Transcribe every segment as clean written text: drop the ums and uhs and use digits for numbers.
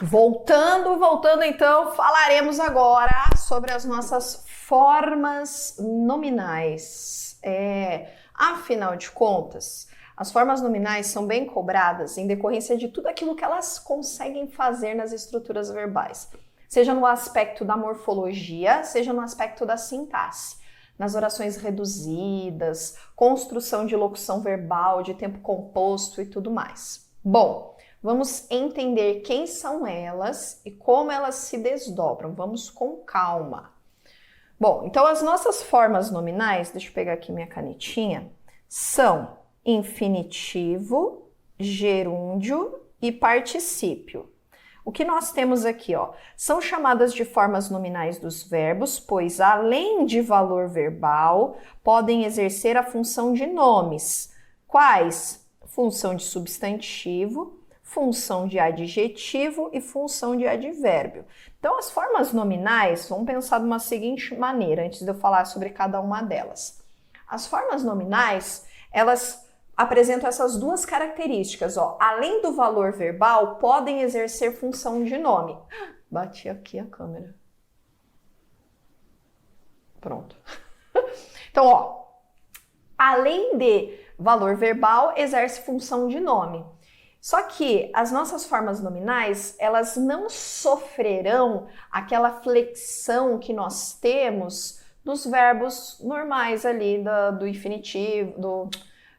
Voltando então, falaremos agora sobre as nossas formas nominais. Afinal de contas, as formas nominais são bem cobradas em decorrência de tudo aquilo que elas conseguem fazer nas estruturas verbais, seja no aspecto da morfologia, seja no aspecto da sintaxe, nas orações reduzidas, construção de locução verbal, de tempo composto e tudo mais. Bom, vamos entender quem são elas e como elas se desdobram. Vamos com calma. Bom, então as nossas formas nominais, deixa eu pegar aqui minha canetinha, são infinitivo, gerúndio e particípio. O que nós temos aqui, ó, são chamadas de formas nominais dos verbos, pois além de valor verbal, podem exercer a função de nomes. Quais? Função de substantivo, função de adjetivo e função de advérbio. Então, as formas nominais, vamos pensar de uma seguinte maneira, antes de eu falar sobre cada uma delas. As formas nominais, elas apresentam essas duas características, ó. Além do valor verbal, podem exercer função de nome. Bati aqui a câmera. Pronto. Então, ó, além de valor verbal, exerce função de nome. Só que as nossas formas nominais, elas não sofrerão aquela flexão que nós temos dos verbos normais ali, do infinitivo,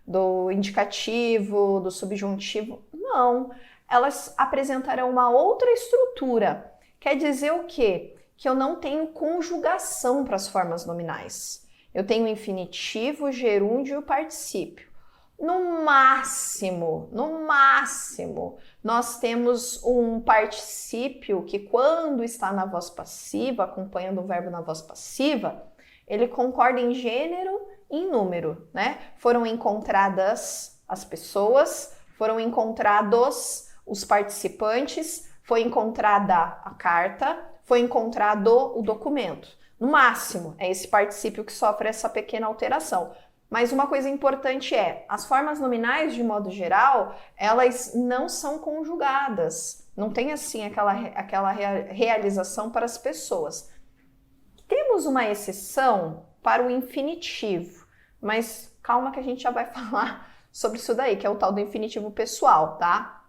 do indicativo, do subjuntivo. Não, elas apresentarão uma outra estrutura. Quer dizer o quê? Que eu não tenho conjugação para as formas nominais. Eu tenho infinitivo, gerúndio e particípio. No máximo, nós temos um particípio que quando está na voz passiva, acompanhando o verbo na voz passiva, ele concorda em gênero e em número, né? Foram encontradas as pessoas, foram encontrados os participantes, foi encontrada a carta, foi encontrado o documento. No máximo, é esse particípio que sofre essa pequena alteração. Mas uma coisa importante as formas nominais, de modo geral, elas não são conjugadas. Não tem, assim, aquela realização para as pessoas. Temos uma exceção para o infinitivo, mas calma que a gente já vai falar sobre isso daí, que é o tal do infinitivo pessoal, tá?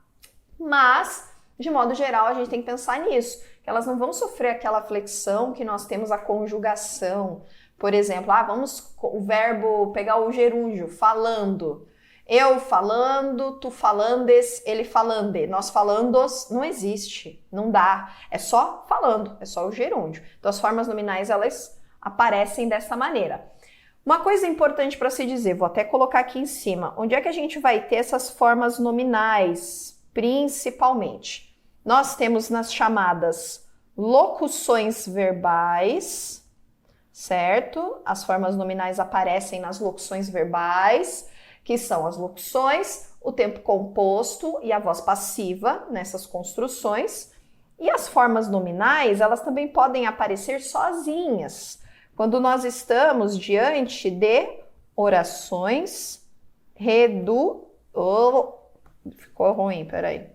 Mas, de modo geral, a gente tem que pensar nisso, que elas não vão sofrer aquela flexão que nós temos a conjugação. Por exemplo, vamos o verbo pegar o gerúndio, falando. Eu falando, tu falandes, ele falande. Nós falandos não existe, não dá. É só falando, é só o gerúndio. Então as formas nominais, elas aparecem dessa maneira. Uma coisa importante para se dizer, vou até colocar aqui em cima, onde é que a gente vai ter essas formas nominais, principalmente? Nós temos nas chamadas locuções verbais, certo? As formas nominais aparecem nas locuções verbais, que são as locuções, o tempo composto e a voz passiva nessas construções. E as formas nominais, elas também podem aparecer sozinhas, quando nós estamos diante de orações ficou ruim, peraí.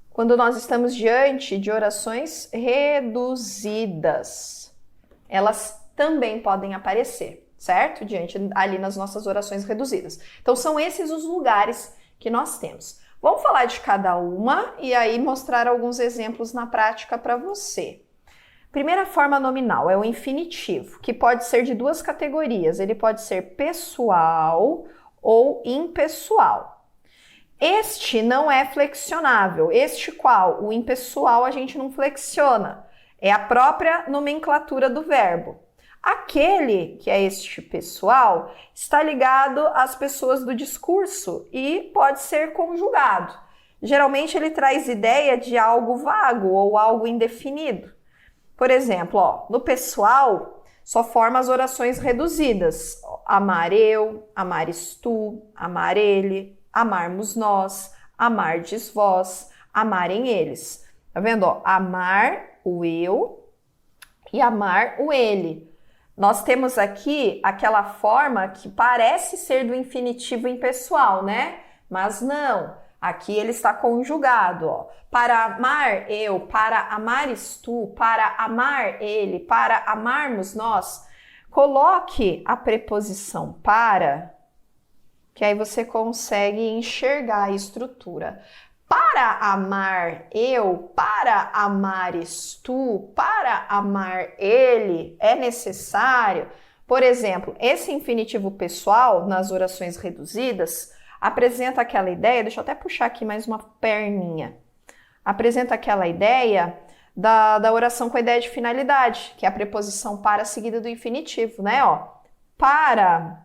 Quando nós estamos diante de orações reduzidas, elas também podem aparecer, certo? Ali nas nossas orações reduzidas. Então, são esses os lugares que nós temos. Vamos falar de cada uma e aí mostrar alguns exemplos na prática para você. Primeira forma nominal é o infinitivo, que pode ser de duas categorias. Ele pode ser pessoal ou impessoal. Este não é flexionável. Este qual? O impessoal a gente não flexiona. É a própria nomenclatura do verbo. Aquele, que é este pessoal, está ligado às pessoas do discurso e pode ser conjugado. Geralmente ele traz ideia de algo vago ou algo indefinido. Por exemplo, no pessoal, só forma as orações reduzidas. Amar eu, amares tu, amar ele, amarmos nós, amardes vós, amarem eles. Tá vendo? Amar o eu e amar o ele. Nós temos aqui aquela forma que parece ser do infinitivo impessoal, né? Mas não. Aqui ele está conjugado, ó. Para amar eu, para amares tu, para amar ele, para amarmos nós. Coloque a preposição para, que aí você consegue enxergar a estrutura. Para amar eu, para amares tu, para amar ele, é necessário. Por exemplo, esse infinitivo pessoal nas orações reduzidas apresenta aquela ideia, deixa eu até puxar aqui mais uma perninha, apresenta aquela ideia da oração com a ideia de finalidade, que é a preposição para seguida do infinitivo, né? Ó, para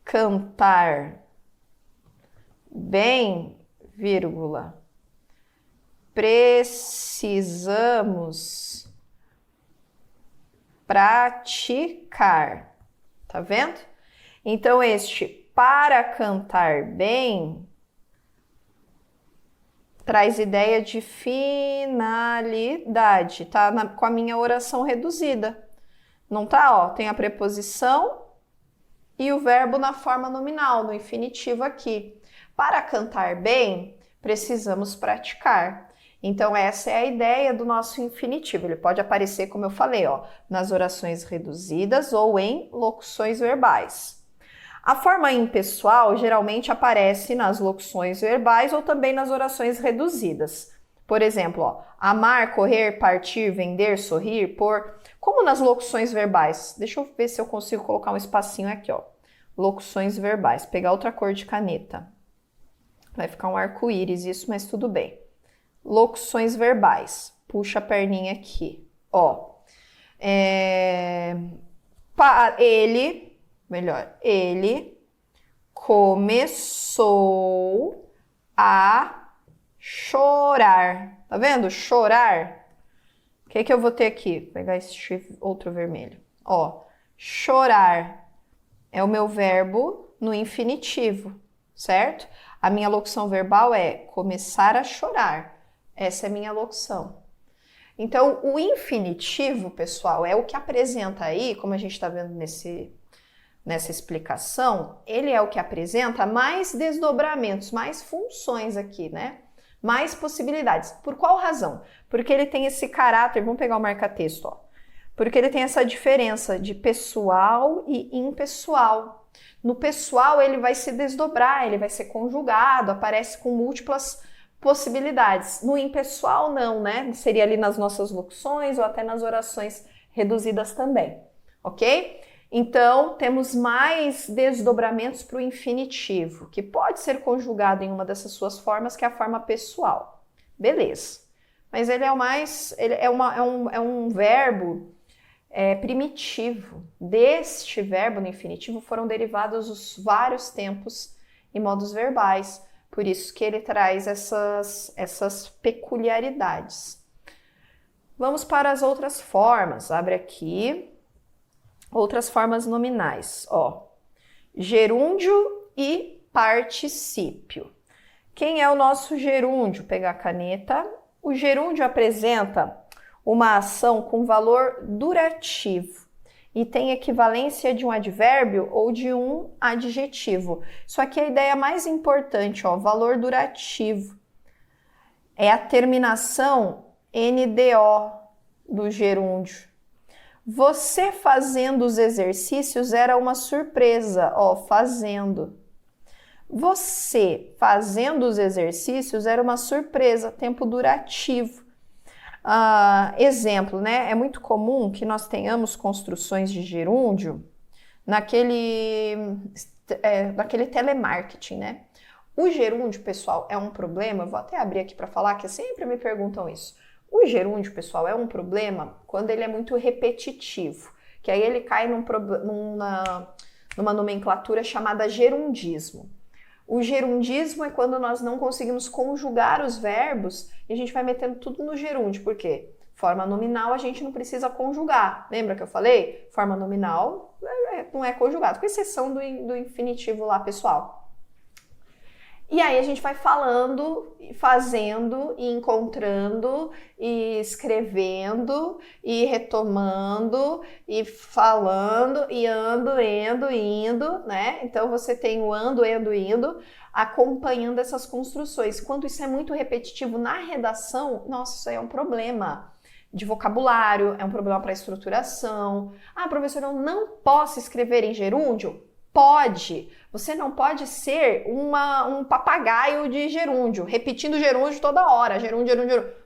cantar bem, vírgula, precisamos praticar, tá vendo? Então, este para cantar bem traz ideia de finalidade, tá? Com a minha oração reduzida. Não tá? Ó, tem a preposição e o verbo na forma nominal, no infinitivo aqui. Para cantar bem, precisamos praticar. Então, essa é a ideia do nosso infinitivo. Ele pode aparecer, como eu falei, ó, nas orações reduzidas ou em locuções verbais. A forma impessoal geralmente aparece nas locuções verbais ou também nas orações reduzidas. Por exemplo, ó, amar, correr, partir, vender, sorrir, pôr. Como nas locuções verbais. Deixa eu ver se eu consigo colocar um espacinho aqui, ó. Locuções verbais. Pegar outra cor de caneta. Vai ficar um arco-íris isso, mas tudo bem. Locuções verbais. Puxa a perninha aqui. Ó. Ele começou a chorar. Tá vendo? Chorar. O que eu vou ter aqui? Vou pegar esse outro vermelho. Ó, chorar é o meu verbo no infinitivo, certo? A minha locução verbal é começar a chorar. Essa é a minha locução. Então, o infinitivo, pessoal, é o que apresenta aí, como a gente está vendo nessa explicação, ele é o que apresenta mais desdobramentos, mais funções aqui, né? Mais possibilidades. Por qual razão? Porque ele tem esse caráter, vamos pegar o marca-texto, ó. Porque ele tem essa diferença de pessoal e impessoal. No pessoal, ele vai se desdobrar, ele vai ser conjugado, aparece com múltiplas possibilidades. No impessoal, não, né? Seria ali nas nossas locuções ou até nas orações reduzidas também, ok? Então, temos mais desdobramentos para o infinitivo, que pode ser conjugado em uma dessas suas formas, que é a forma pessoal. Beleza. Mas ele é o mais... é um verbo primitivo. Deste verbo no infinitivo foram derivados os vários tempos e modos verbais. Por isso que ele traz essas peculiaridades. Vamos para as outras formas. Abre aqui. Outras formas nominais, ó, gerúndio e particípio. Quem é o nosso gerúndio? Pegar a caneta. O gerúndio apresenta uma ação com valor durativo e tem equivalência de um advérbio ou de um adjetivo. Isso aqui é a ideia mais importante, ó, valor durativo. É a terminação NDO do gerúndio. Você fazendo os exercícios era uma surpresa, ó, fazendo. Você fazendo os exercícios era uma surpresa, tempo durativo. Exemplo, né? É muito comum que nós tenhamos construções de gerúndio naquele telemarketing, né? O gerúndio, pessoal, é um problema. Eu vou até abrir aqui para falar, que sempre me perguntam isso. O gerúndio, pessoal, é um problema quando ele é muito repetitivo, que aí ele cai numa nomenclatura chamada gerundismo. O gerundismo é quando nós não conseguimos conjugar os verbos e a gente vai metendo tudo no gerúndio. Por quê? Forma nominal a gente não precisa conjugar. Lembra que eu falei? Forma nominal não é conjugado, com exceção do infinitivo lá, pessoal. E aí a gente vai falando, fazendo, e encontrando, e escrevendo, e retomando, e falando, e ando, indo, né? Então você tem o ando, indo, acompanhando essas construções. Quando isso é muito repetitivo na redação, nossa, isso aí é um problema de vocabulário, é um problema para estruturação. Ah, professor, eu não posso escrever em gerúndio? Pode. Você não pode ser um papagaio de gerúndio, repetindo gerúndio toda hora, gerúndio.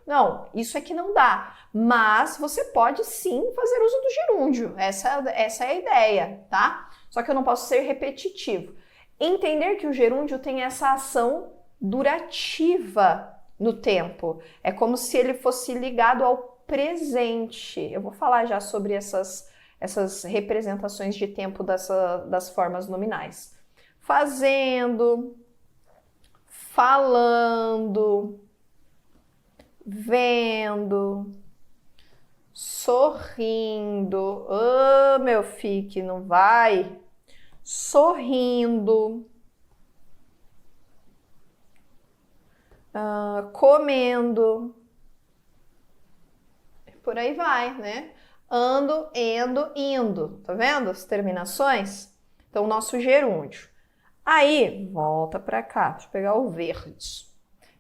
Não, isso é que não dá. Mas você pode sim fazer uso do gerúndio. Essa é a ideia, tá? Só que eu não posso ser repetitivo. Entender que o gerúndio tem essa ação durativa no tempo. É como se ele fosse ligado ao presente. Eu vou falar já sobre essas representações de tempo das formas nominais. Fazendo, falando, vendo, sorrindo. Ah, meu filho, que não vai. Sorrindo. Comendo. Por aí vai, né? Ando, endo, indo. Tá vendo as terminações? Então, o nosso gerúndio. Aí, volta para cá. Deixa eu pegar o verde.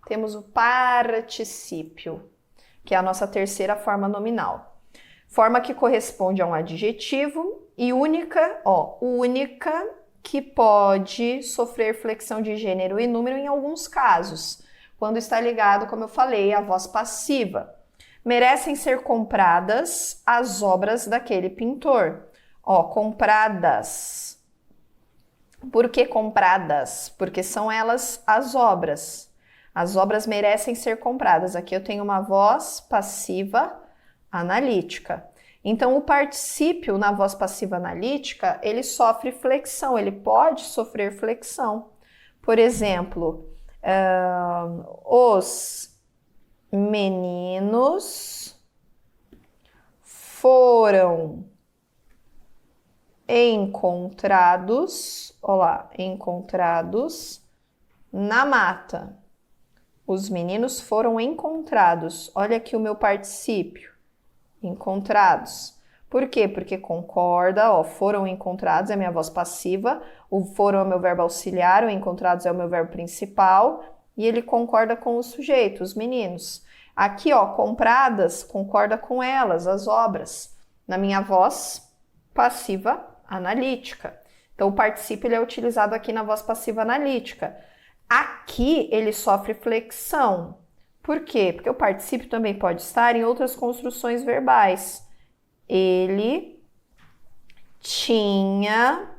Temos o particípio, que é a nossa terceira forma nominal. Forma que corresponde a um adjetivo e única que pode sofrer flexão de gênero e número em alguns casos, quando está ligado, como eu falei, à voz passiva. Merecem ser compradas as obras daquele pintor. Compradas. Por que compradas? Porque são elas as obras. As obras merecem ser compradas. Aqui eu tenho uma voz passiva analítica. Então, o particípio na voz passiva analítica, ele sofre flexão, ele pode sofrer flexão. Por exemplo, os meninos foram encontrados na mata. Os meninos foram encontrados. Olha aqui o meu particípio. Encontrados. Por quê? Porque concorda, foram encontrados é minha voz passiva, o foram é o meu verbo auxiliar, o encontrados é o meu verbo principal, e ele concorda com o sujeito, os meninos. Aqui, compradas, concorda com elas, as obras, na minha voz passiva analítica. Então, o particípio ele é utilizado aqui na voz passiva analítica. Aqui, ele sofre flexão. Por quê? Porque o particípio também pode estar em outras construções verbais. Ele tinha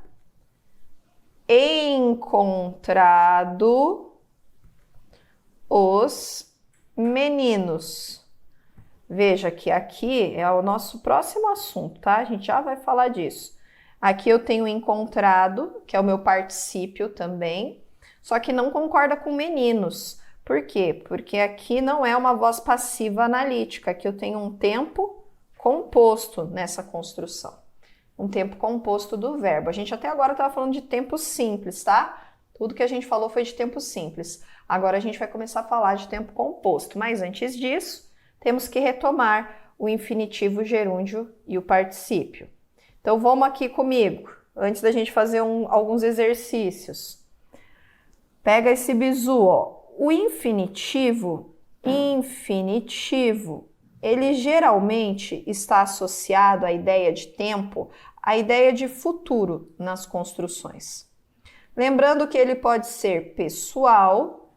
encontrado os meninos. Veja que aqui é o nosso próximo assunto, tá? A gente já vai falar disso. Aqui eu tenho encontrado, que é o meu particípio também, só que não concorda com meninos. Por quê? Porque aqui não é uma voz passiva analítica, aqui eu tenho um tempo composto nessa construção. Um tempo composto do verbo. A gente até agora estava falando de tempo simples, tá? Tudo que a gente falou foi de tempo simples. Agora a gente vai começar a falar de tempo composto, mas antes disso, temos que retomar o infinitivo, gerúndio e o particípio. Então vamos aqui comigo, antes da gente fazer alguns exercícios. Pega esse bizu, O infinitivo, ele geralmente está associado à ideia de tempo, à ideia de futuro nas construções. Lembrando que ele pode ser pessoal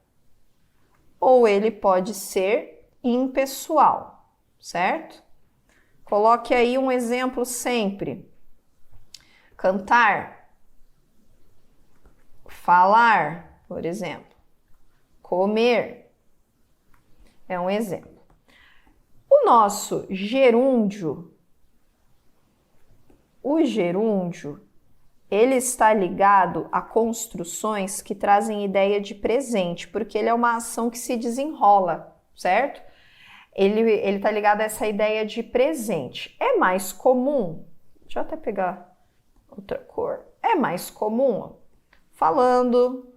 ou ele pode ser impessoal, certo? Coloque aí um exemplo sempre. Cantar, falar, por exemplo. Comer é um exemplo. O nosso gerúndio, ele está ligado a construções que trazem ideia de presente, porque ele é uma ação que se desenrola, certo? Ele está ligado a essa ideia de presente. É mais comum, deixa eu até pegar outra cor, é mais comum falando,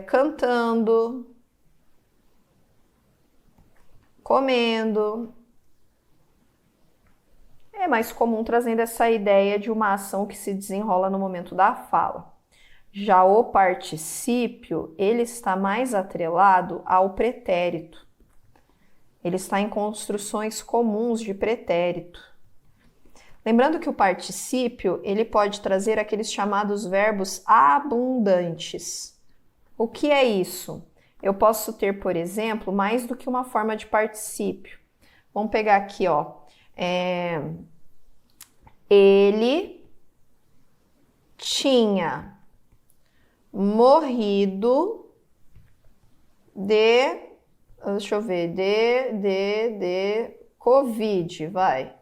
cantando, comendo. É mais comum trazendo essa ideia de uma ação que se desenrola no momento da fala. Já o particípio, ele está mais atrelado ao pretérito. Ele está em construções comuns de pretérito. Lembrando que o particípio, ele pode trazer aqueles chamados verbos abundantes. O que é isso? Eu posso ter, por exemplo, mais do que uma forma de particípio. Vamos pegar aqui, ó. Ele tinha morrido de, deixa eu ver, de Covid, vai.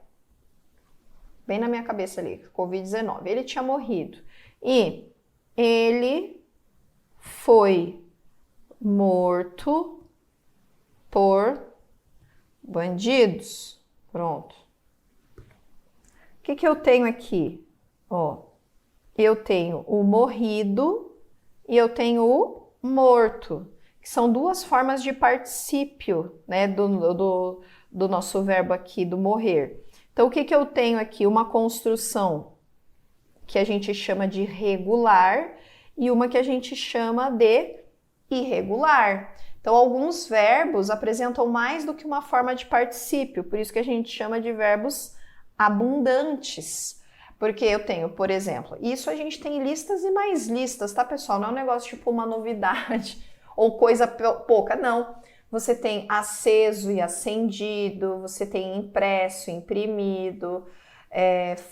Bem na minha cabeça ali, Covid-19. Ele tinha morrido. E ele foi morto por bandidos. Pronto. O que eu tenho aqui? Ó, eu tenho o morrido e eu tenho o morto, que são duas formas de particípio, né, do nosso verbo aqui, do morrer. Então, o que eu tenho aqui? Uma construção que a gente chama de regular e uma que a gente chama de irregular. Então, alguns verbos apresentam mais do que uma forma de particípio, por isso que a gente chama de verbos abundantes. Porque eu tenho, por exemplo, isso a gente tem listas e mais listas, tá, pessoal? Não é um negócio tipo uma novidade ou coisa pouca, não. Você tem aceso e acendido, você tem impresso, imprimido,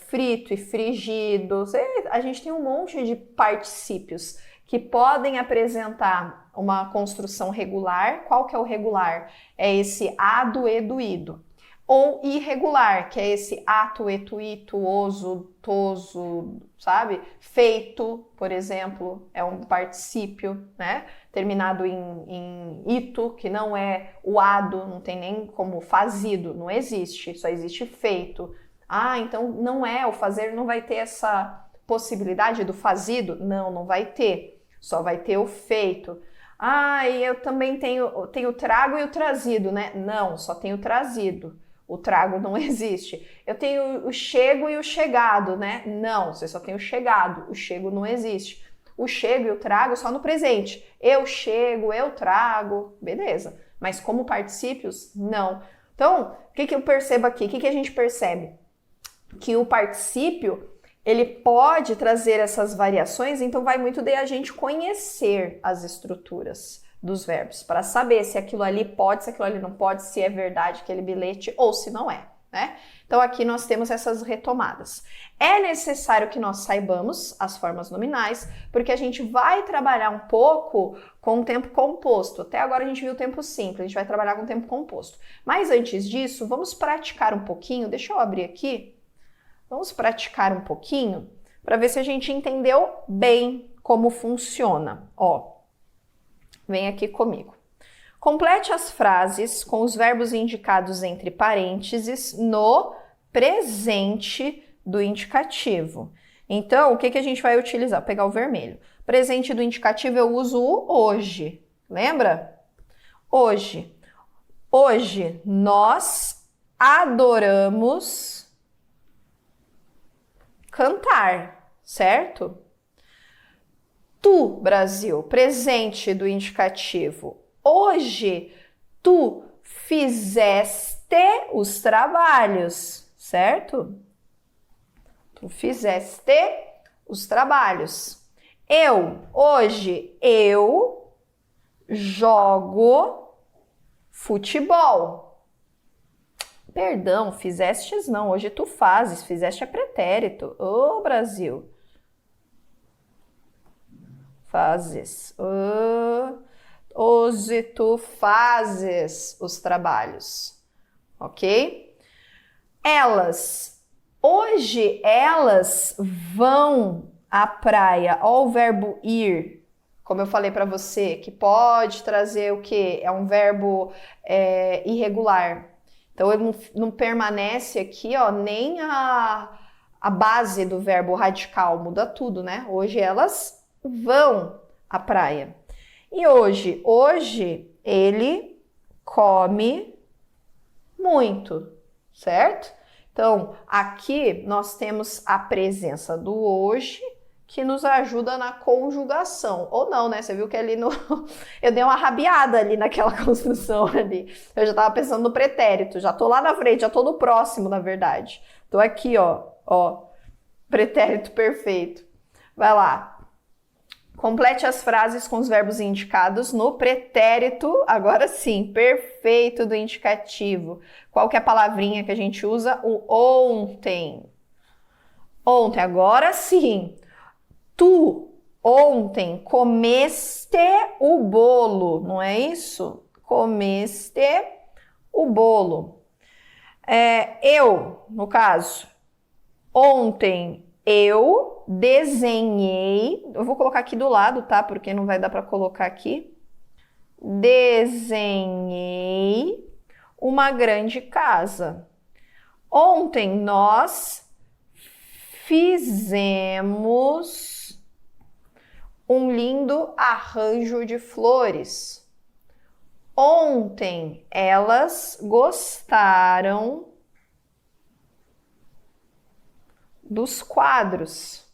frito e frigido. A gente tem um monte de particípios que podem apresentar uma construção regular. Qual que é o regular? É esse ado, edo, ido. Ou irregular, que é esse ato, etu, ito, oso, toso, sabe? Feito, por exemplo, é um particípio, né? Terminado em ito, que não é o ado, não tem nem como fazido, não existe, só existe feito. Ah, então não é, o fazer não vai ter essa possibilidade do fazido? Não, não vai ter, só vai ter o feito. Ah, e eu também tenho o trago e o trazido, né? Não, só tem o trazido. O trago não existe. Eu tenho o chego e o chegado, né? Não, você só tem o chegado. O chego não existe. O chego e o trago só no presente. Eu chego, eu trago, beleza. Mas como particípios, não. Então, o que eu percebo aqui? O que a gente percebe? Que o particípio, ele pode trazer essas variações, então vai muito de a gente conhecer as estruturas dos verbos, para saber se aquilo ali pode, se aquilo ali não pode, se é verdade aquele bilhete ou se não é, né? Então aqui nós temos essas retomadas. É necessário que nós saibamos as formas nominais, porque a gente vai trabalhar um pouco com o tempo composto. Até agora a gente viu o tempo simples, a gente vai trabalhar com o tempo composto. Mas antes disso, vamos praticar um pouquinho, deixa eu abrir aqui, vamos praticar um pouquinho para ver se a gente entendeu bem como funciona, ó. Vem aqui comigo. Complete as frases com os verbos indicados entre parênteses no presente do indicativo. Então, o que a gente vai utilizar? Vou pegar o vermelho. Presente do indicativo eu uso o hoje. Lembra? Hoje. Hoje nós adoramos cantar, certo? Tu, Brasil, presente do indicativo. Hoje, tu fizeste os trabalhos, certo? Tu fizeste os trabalhos. Hoje, eu jogo futebol. Perdão, fizestes não, hoje tu fazes, fizeste é pretérito. Ô, Brasil. Fazes. Hoje tu fazes os trabalhos, ok? Elas. Hoje elas vão à praia. Ó, o verbo ir, como eu falei para você, que pode trazer o quê? É um verbo irregular. Então, ele não permanece aqui, ó, nem a base do verbo radical, muda tudo, né? Hoje elas vão à praia. E hoje? Hoje ele come muito, certo? Então, aqui nós temos a presença do hoje, que nos ajuda na conjugação. Ou não, né? Você viu que ali no... eu dei uma rabiada ali naquela construção ali. Eu já estava pensando no pretérito, já tô lá na frente, já tô no próximo, na verdade. Tô aqui, ó, pretérito perfeito. Vai lá. Complete as frases com os verbos indicados no pretérito, agora sim, perfeito do indicativo. Qual que é a palavrinha que a gente usa? O ontem. Ontem, agora sim. Tu ontem comeste o bolo, não é isso? Comeste o bolo. Eu, no caso, ontem eu desenhei, eu vou colocar aqui do lado, tá? Porque não vai dar para colocar aqui. Desenhei uma grande casa. Ontem nós fizemos um lindo arranjo de flores. Ontem elas gostaram dos quadros.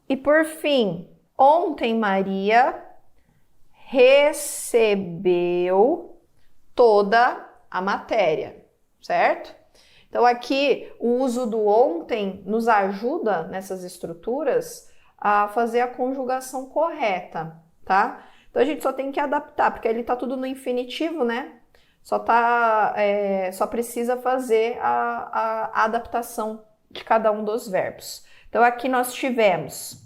E por fim, ontem Maria recebeu toda a matéria, certo? Então aqui o uso do ontem nos ajuda nessas estruturas a fazer a conjugação correta, tá? Então a gente só tem que adaptar, porque ali tá tudo no infinitivo, né? Só precisa fazer a adaptação de cada um dos verbos. Então aqui nós tivemos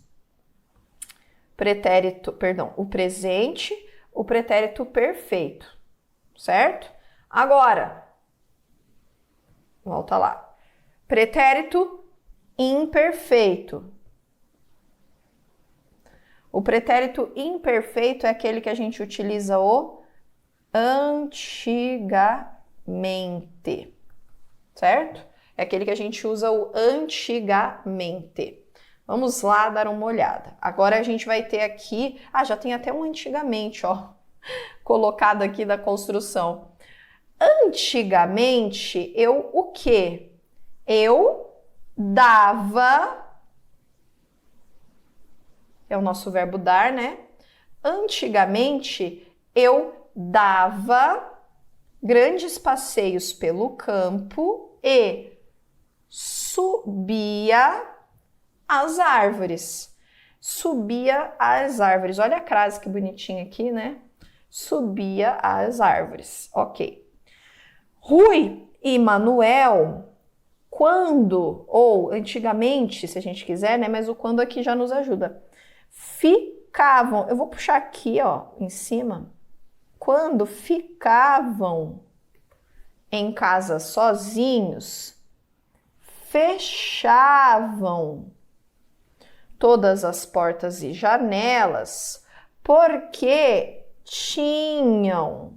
o presente, o pretérito perfeito, certo? Agora, volta lá. Pretérito imperfeito. O pretérito imperfeito é aquele que a gente utiliza o antigamente, certo? É aquele que a gente usa o antigamente. Vamos lá dar uma olhada. Agora a gente vai ter aqui... já tem até um antigamente, ó, colocado aqui da construção. Antigamente, eu o quê? Eu dava... É o nosso verbo dar, né? Antigamente, eu dava grandes passeios pelo campo e subia as árvores. Subia as árvores. Olha a crase que bonitinha aqui, né? Subia as árvores. Ok. Rui e Manuel, quando, ou antigamente, se a gente quiser, né? Mas o quando aqui já nos ajuda. Ficavam, eu vou puxar aqui, ó, em cima. Quando ficavam em casa sozinhos, fechavam todas as portas e janelas porque tinham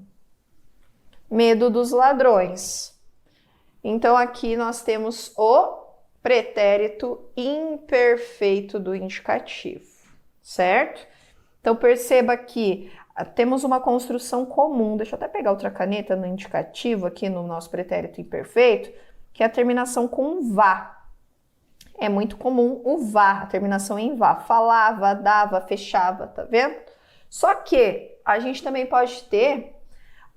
medo dos ladrões. Então aqui nós temos o pretérito imperfeito do indicativo, certo? Então perceba que temos uma construção comum. Deixa eu até pegar outra caneta no indicativo aqui no nosso pretérito imperfeito, que é a terminação com vá. É muito comum o vá, a terminação em vá. Falava, dava, fechava, tá vendo? Só que a gente também pode ter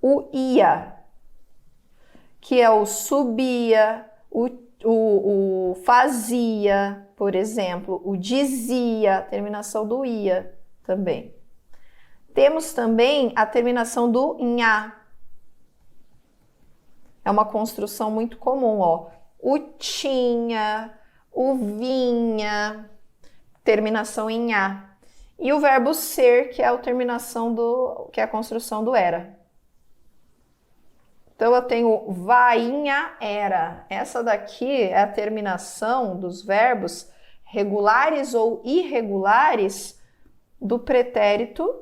o ia, que é o subia, o fazia, por exemplo, o dizia, a terminação do ia também. Temos também a terminação do nha. É uma construção muito comum, ó. O tinha, o vinha, terminação em nha. E o verbo ser, que é a terminação que é a construção do era. Então eu tenho vainha era. Essa daqui é a terminação dos verbos regulares ou irregulares do pretérito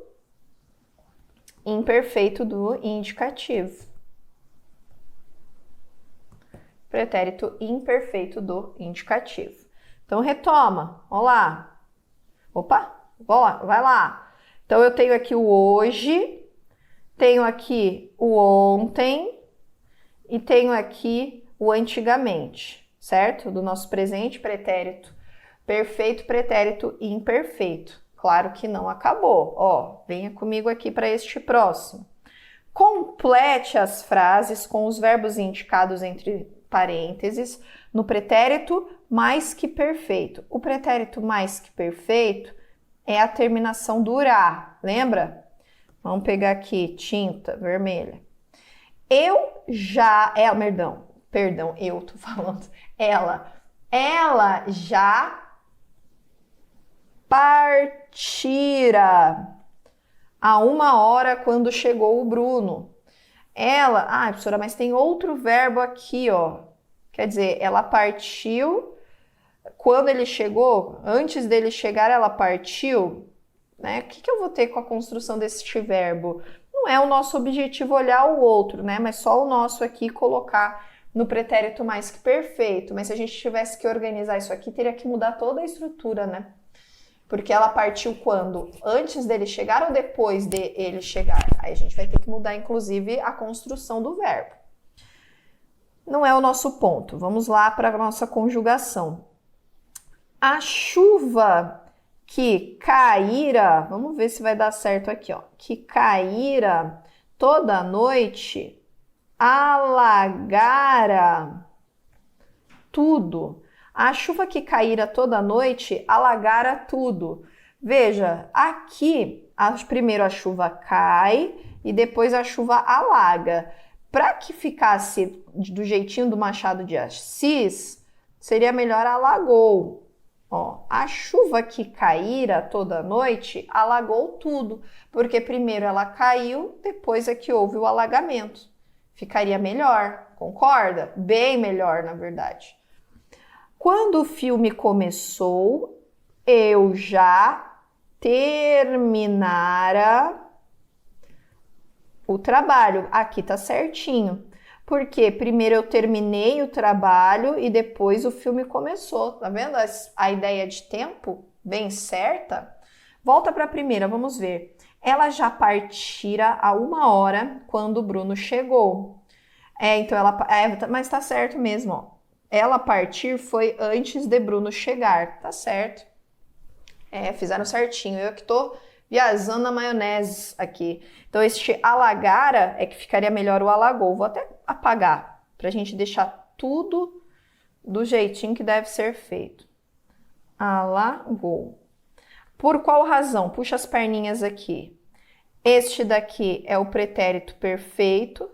imperfeito do indicativo. Pretérito imperfeito do indicativo. Então retoma, olá. Opa, vai lá. Então, eu tenho aqui o hoje, tenho aqui o ontem e tenho aqui o antigamente, certo? Do nosso presente, pretérito perfeito, pretérito imperfeito. Claro que não acabou. Ó, venha comigo aqui para este próximo. Complete as frases com os verbos indicados entre parênteses no pretérito mais que perfeito. O pretérito mais que perfeito é a terminação do "ra", lembra? Vamos pegar aqui tinta vermelha. Eu já, perdão, eu tô falando. Ela já partira há 1 hora quando chegou o Bruno. Professora, mas tem outro verbo aqui, ó. Quer dizer, ela partiu quando ele chegou, antes dele chegar, ela partiu, né? O que eu vou ter com a construção deste verbo? Não é o nosso objetivo olhar o outro, né? Mas só o nosso aqui colocar no pretérito mais que perfeito. Mas se a gente tivesse que organizar isso aqui, teria que mudar toda a estrutura, né? Porque ela partiu quando? Antes dele chegar ou depois de ele chegar? Aí a gente vai ter que mudar, inclusive, a construção do verbo. Não é o nosso ponto. Vamos lá para a nossa conjugação. A chuva que caíra, vamos ver se vai dar certo aqui, ó. Que caíra toda noite, alagara tudo. A chuva que caíra toda noite, alagara tudo. Veja, aqui, primeiro a chuva cai e depois a chuva alaga. Para que ficasse do jeitinho do Machado de Assis, seria melhor alagou. Ó, a chuva que caíra toda noite alagou tudo, porque primeiro ela caiu, depois é que houve o alagamento. Ficaria melhor, concorda? Bem melhor, na verdade. Quando o filme começou, eu já terminara o trabalho. Aqui tá certinho. Porque primeiro eu terminei o trabalho e depois o filme começou. Tá vendo a ideia de tempo bem certa? Volta para a primeira, vamos ver. Ela já partira há 1 hora quando o Bruno chegou. Então mas tá certo mesmo, ó. Ela partir foi antes de Bruno chegar, tá certo? Fizeram certinho. Eu que tô viajando na maionese aqui. Então, este alagara é que ficaria melhor o alagou. Vou até apagar, pra gente deixar tudo do jeitinho que deve ser feito. Alagou. Por qual razão? Puxa as perninhas aqui. Este daqui é o pretérito perfeito.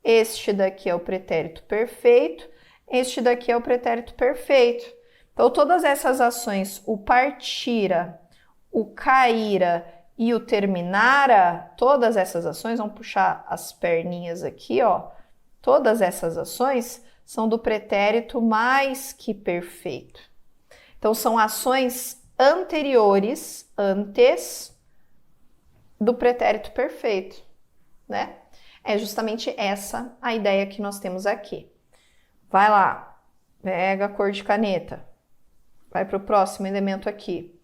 Este daqui é o pretérito perfeito. Este daqui é o pretérito perfeito. Então, todas essas ações, o partira, o caíra e o terminara, todas essas ações, vamos puxar as perninhas aqui, ó. Todas essas ações são do pretérito mais que perfeito. Então, são ações anteriores, antes do pretérito perfeito, né? É justamente essa a ideia que nós temos aqui. Vai lá, pega a cor de caneta, vai para o próximo elemento aqui.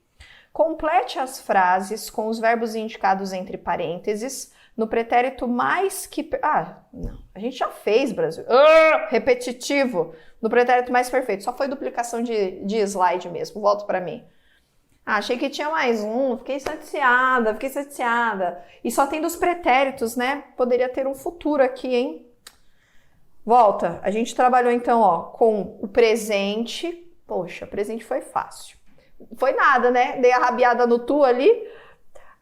Complete as frases com os verbos indicados entre parênteses no pretérito mais que... não, a gente já fez, Brasil. Repetitivo. No pretérito mais perfeito. Só foi duplicação de slide mesmo. Volta para mim. Achei que tinha mais um. Fiquei chateada. E só tem dos pretéritos, né? Poderia ter um futuro aqui, hein? Volta. A gente trabalhou então, ó, com o presente. Poxa, presente foi fácil. Foi nada, né? Dei a rabiada no tu ali.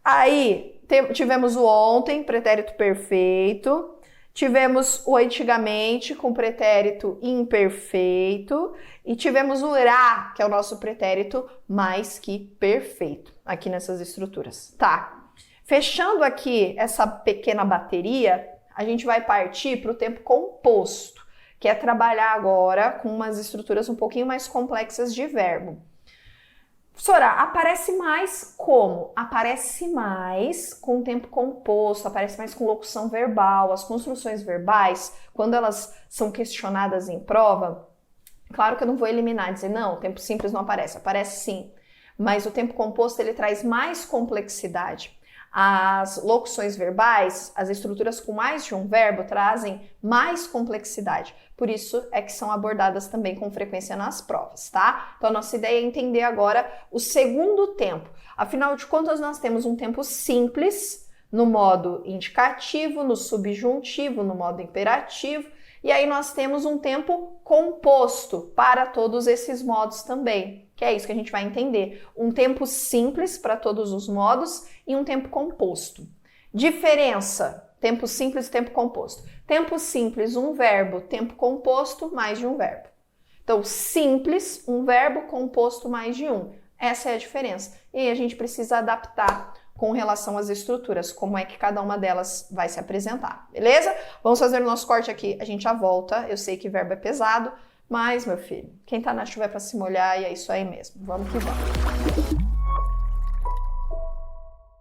Aí tivemos o ontem, pretérito perfeito. Tivemos o antigamente com pretérito imperfeito. E tivemos o ra, que é o nosso pretérito mais que perfeito, aqui nessas estruturas. Tá. Fechando aqui essa pequena bateria, a gente vai partir para o tempo composto, que é trabalhar agora com umas estruturas um pouquinho mais complexas de verbo. Professora, aparece mais como? Aparece mais com tempo composto, aparece mais com locução verbal. As construções verbais, quando elas são questionadas em prova, claro que eu não vou eliminar, dizer não, o tempo simples não aparece. Aparece sim, mas o tempo composto ele traz mais complexidade. As locuções verbais, as estruturas com mais de um verbo trazem mais complexidade. Por isso é que são abordadas também com frequência nas provas, tá? Então a nossa ideia é entender agora o segundo tempo. Afinal de contas, nós temos um tempo simples no modo indicativo, no subjuntivo, no modo imperativo, e aí nós temos um tempo composto para todos esses modos também, que é isso que a gente vai entender. Um tempo simples para todos os modos e um tempo composto. Diferença, tempo simples e tempo composto. Tempo simples, um verbo, tempo composto, mais de um verbo. Então, simples, um verbo, composto, mais de um. Essa é a diferença. E aí a gente precisa adaptar com relação às estruturas, como é que cada uma delas vai se apresentar, beleza? Vamos fazer o nosso corte aqui, a gente já volta. Eu sei que verbo é pesado, mas, meu filho, quem tá na chuva é pra se molhar e é isso aí mesmo. Vamos que vamos.